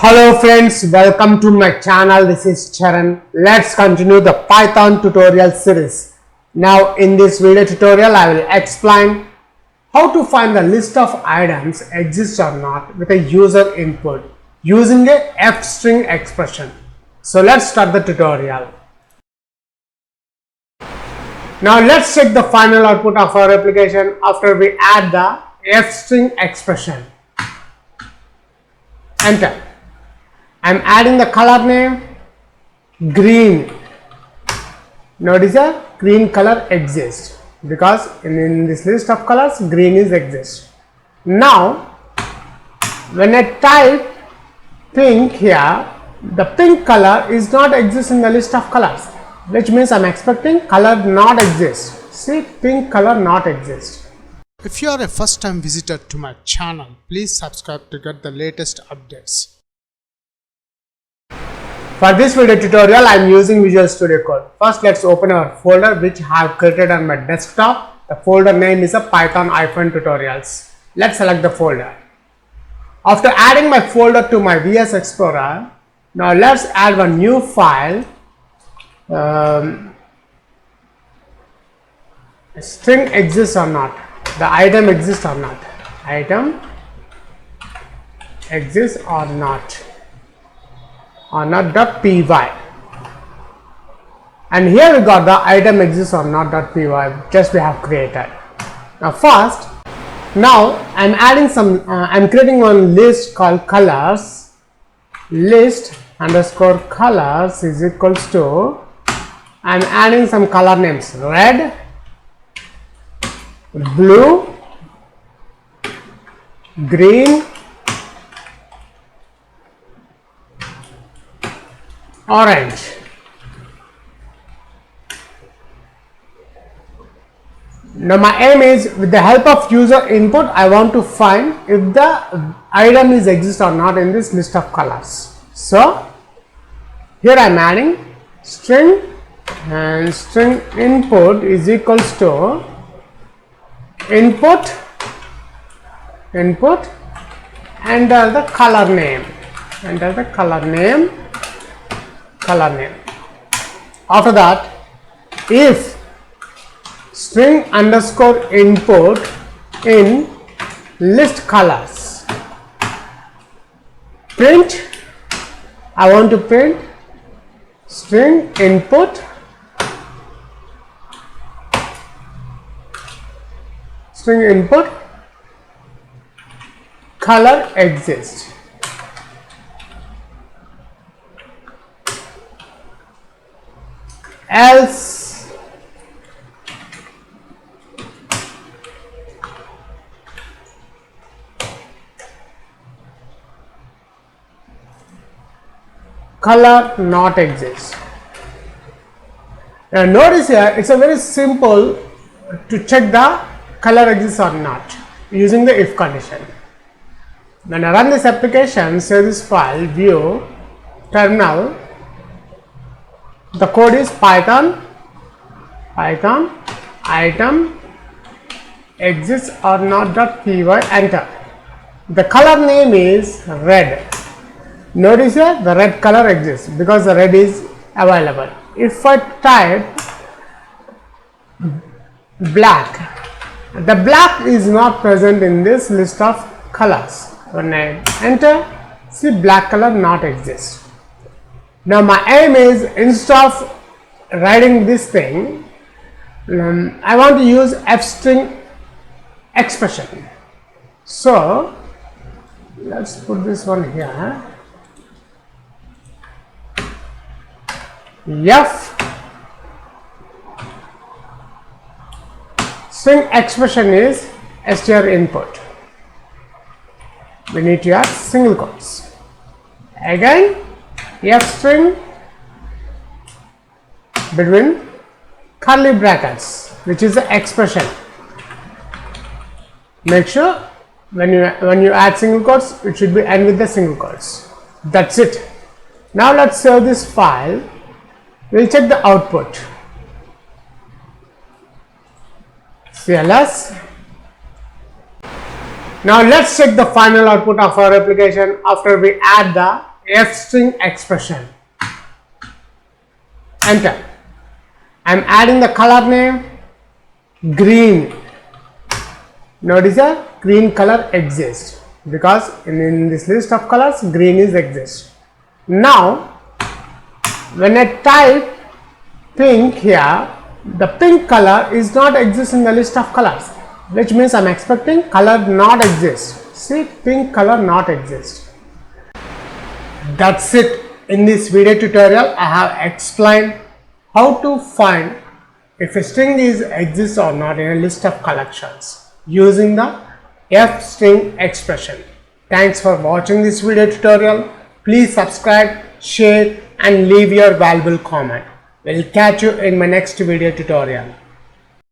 Hello friends, welcome to my channel. This is Charan. Let's continue the Python tutorial series. Now in this video tutorial I will explain how to find the list of items exists or not with a user input using a f-string expression. So let's start the tutorial. Now let's check the final output of our application after we add the f-string expression. Enter. I am adding the color name green. Notice a green color exists because in this list of colors green is exists. Now when I type pink here, the pink color is not exist in the list of colors, which means I am expecting color not exist. See, pink color not exist. If you are a first time visitor to my channel, please subscribe to get the latest updates. For this video tutorial, I am using Visual Studio Code. First, let's open our folder which I have created on my desktop. The folder name is a Python-tutorials. Let's select the folder. After adding my folder to my VS Explorer, now let's add one new file. String exists or not? The item exists or not? Item exists or not? Or not.py, and here we got the item exists or not.py just we have created. Now first, now I'm adding some I'm creating one list called colors. List underscore colors is equals to, I'm adding some color names red, blue, green, orange. Now my aim is, with the help of user input, I want to find if the item is exist or not in this list of colors. So here I am adding string, and string input is equals to input enter the color name, After that, if string underscore input in list colors, print, I want to print string input color exists. Else color not exist. Now notice here it's a very simple to check the color exists or not using the if condition. When I run this application, save this file, view, terminal, the code is Python item exists or not.py, enter. The color name is red. Notice here the red color exists because the red is available. If I type black, the black is not present in this list of colors. When I enter, see black color not exists. Now my aim is, instead of writing this thing, I want to use f-string expression. So let's put this one here. F string expression is str input. We need to add single quotes. Again, f string between curly brackets, which is the expression. Make sure when you add single quotes, it should be end with the single quotes. That's it. Now let's save this file. We'll check the output. CLS. Now let's check the final output of our application after we add the F string expression. Enter. I am adding the color name green. Notice a green color exists because in this list of colors green is exists. Now when I type pink here, the pink color is not exist in the list of colors, which means I am expecting color not exist. See, pink color not exist. That's it. In this video tutorial I have explained how to find if a string is exists or not in a list of collections using the F string expression. Thanks for watching this video tutorial. Please subscribe, share and leave your valuable comment. We'll catch you in my next video tutorial.